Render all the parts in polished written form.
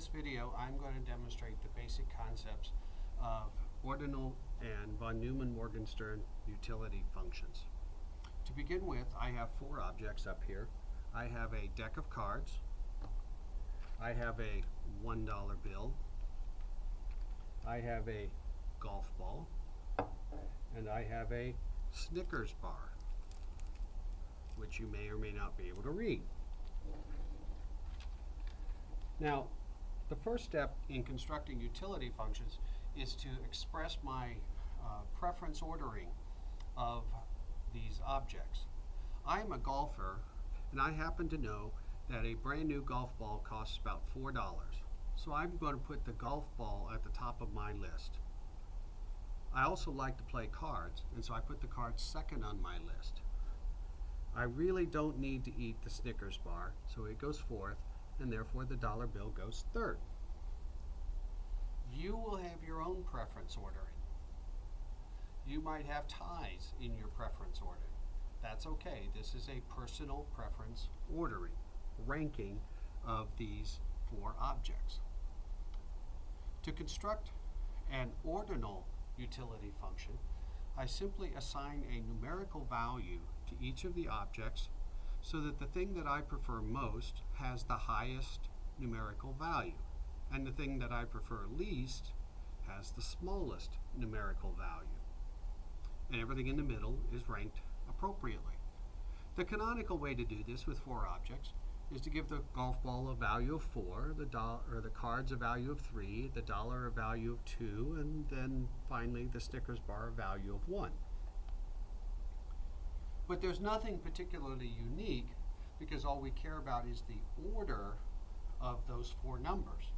this video, I'm going to demonstrate the basic concepts of ordinal and von Neumann-Morgenstern utility functions. To begin with, I have four objects up here. I have a deck of cards. I have a $1 bill. I have a golf ball. And I have a Snickers bar, which you may or may not be able to read. Now, the first step in constructing utility functions is to express my preference ordering of these objects. I'm a golfer, and I happen to know that a brand new golf ball costs about $4. So I'm going to put the golf ball at the top of my list. I also like to play cards, and so I put the cards second on my list. I really don't need to eat the Snickers bar, so it goes fourth, and therefore the dollar bill goes third. You will have your own preference ordering. You might have ties in your preference ordering. That's okay. This is a personal preference ordering, ranking of these four objects. To construct an ordinal utility function, I simply assign a numerical value to each of the objects so that the thing that I prefer most has the highest numerical value, and the thing that I prefer least has the smallest numerical value. And everything in the middle is ranked appropriately. The canonical way to do this with four objects is to give the golf ball a value of 4, the cards a value of 3, the dollar a value of 2, and then finally the Snickers bar a value of 1. But there's nothing particularly unique because all we care about is the order of those four numbers,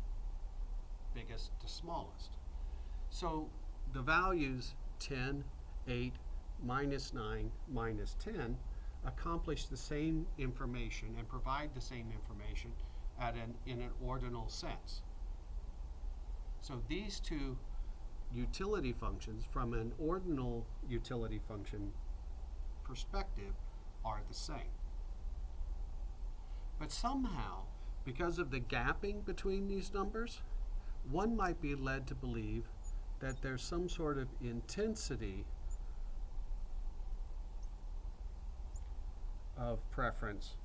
biggest to smallest. So the values 10, 8, -9, -10 accomplish the same information and provide the same information in an ordinal sense. So these two utility functions from an ordinal utility function perspective are the same. But somehow, because of the gapping between these numbers, one might be led to believe that there's some sort of intensity of preference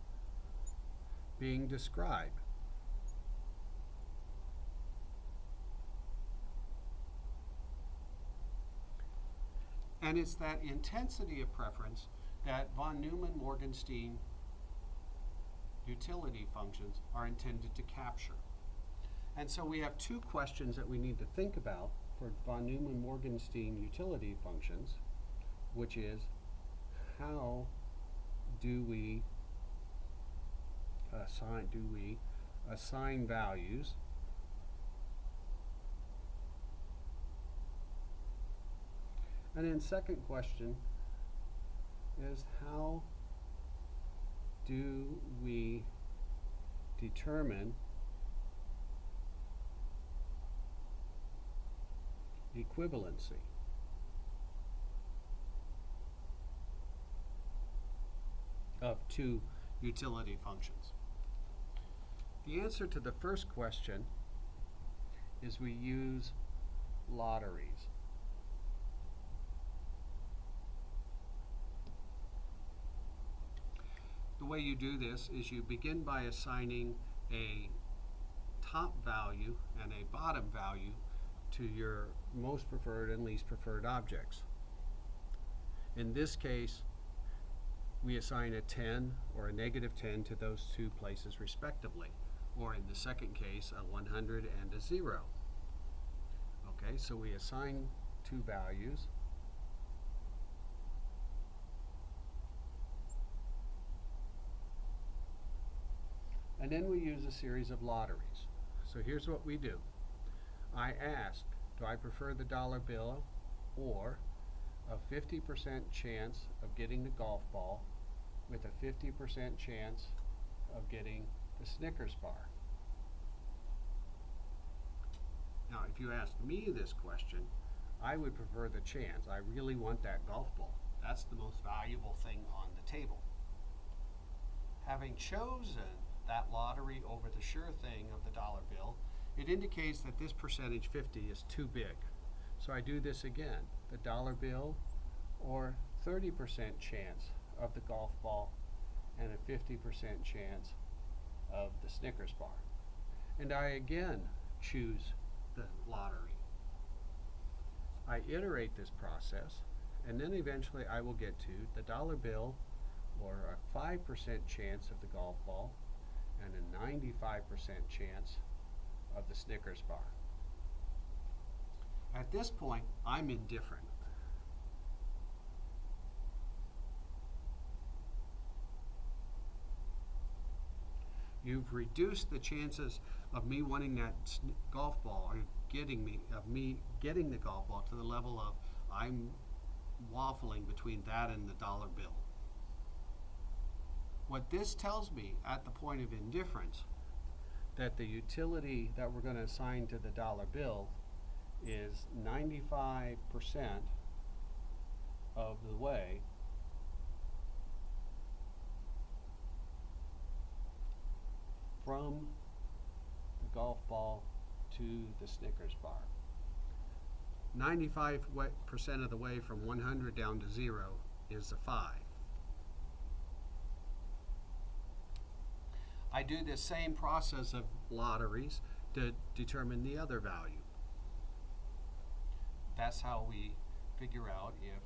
being described. And it's that intensity of preference that von Neumann-Morgenstern utility functions are intended to capture. And so we have two questions that we need to think about for von Neumann-Morgenstern utility functions, which is how do we assign values and then second question is how do we determine equivalency? Of two utility functions. The answer to the first question is we use lotteries. The way you do this is you begin by assigning a top value and a bottom value to your most preferred and least preferred objects. In this case, we assign a 10 or a -10 to those two places respectively, or in the second case, a 100 and a 0. Okay, so we assign two values. And then we use a series of lotteries. So here's what we do. I ask, do I prefer the dollar bill or a 50% chance of getting the golf ball with a 50% chance of getting the Snickers bar? Now, if you ask me this question, I would prefer the chance. I really want that golf ball. That's the most valuable thing on the table. Having chosen that lottery over the sure thing of the dollar bill, it indicates that this percentage 50 is too big. So I do this again, the dollar bill or 30% chance of the golf ball and a 50% chance of the Snickers bar. And I again choose the lottery. I iterate this process, and then eventually I will get to the dollar bill or a 5% chance of the golf ball and a 95% chance of the Snickers bar. At this point, I'm indifferent. You've reduced the chances of me wanting that golf ball or me getting the golf ball to the level of I'm waffling between that and the dollar bill. What this tells me at the point of indifference, that the utility that we're going to assign to the dollar bill is 95% of the way from the golf ball to the Snickers bar. 95% of the way from 100 down to 0 is a 5. I do the same process of lotteries to determine the other value. That's how we figure out if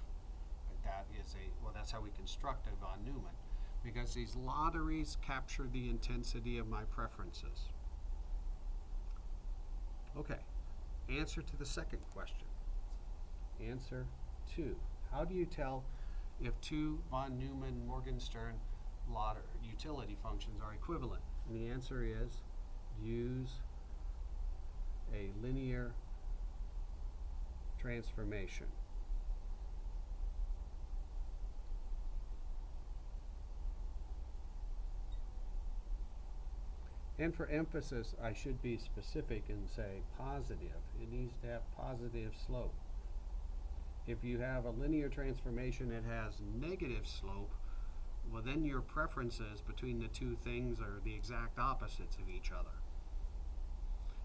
that is that's how we construct a von Neumann, because these lotteries capture the intensity of my preferences. Okay, answer to the second question. Answer 2. How do you tell if two von Neumann Morgenstern utility functions are equivalent? And the answer is use a linear transformation. And for emphasis, I should be specific and say positive. It needs to have positive slope. If you have a linear transformation that has negative slope, well, then your preferences between the two things are the exact opposites of each other.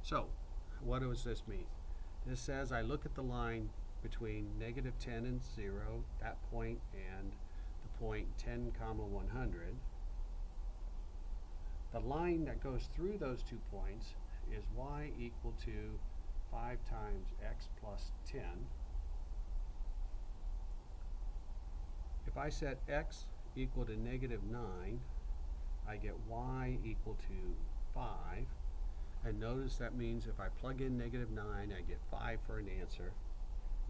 So, what does this mean? This says I look at the line between negative 10 and 0, that point, and the point 10, 100. The line that goes through those 2 points is y equal to 5 times x plus 10. If I set x equal to negative 9, I get y equal to 5. And notice that means if I plug in negative 9, I get 5 for an answer.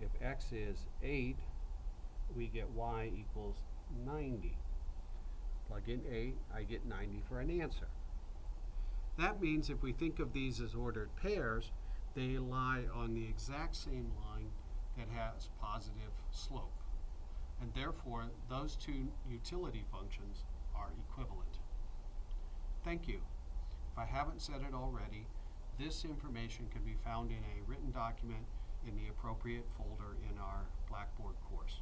If x is 8, we get y equals 90. Plug in 8, I get 90 for an answer. That means if we think of these as ordered pairs, they lie on the exact same line that has positive slope. And therefore, those two utility functions are equivalent. Thank you. If I haven't said it already, this information can be found in a written document in the appropriate folder in our Blackboard course.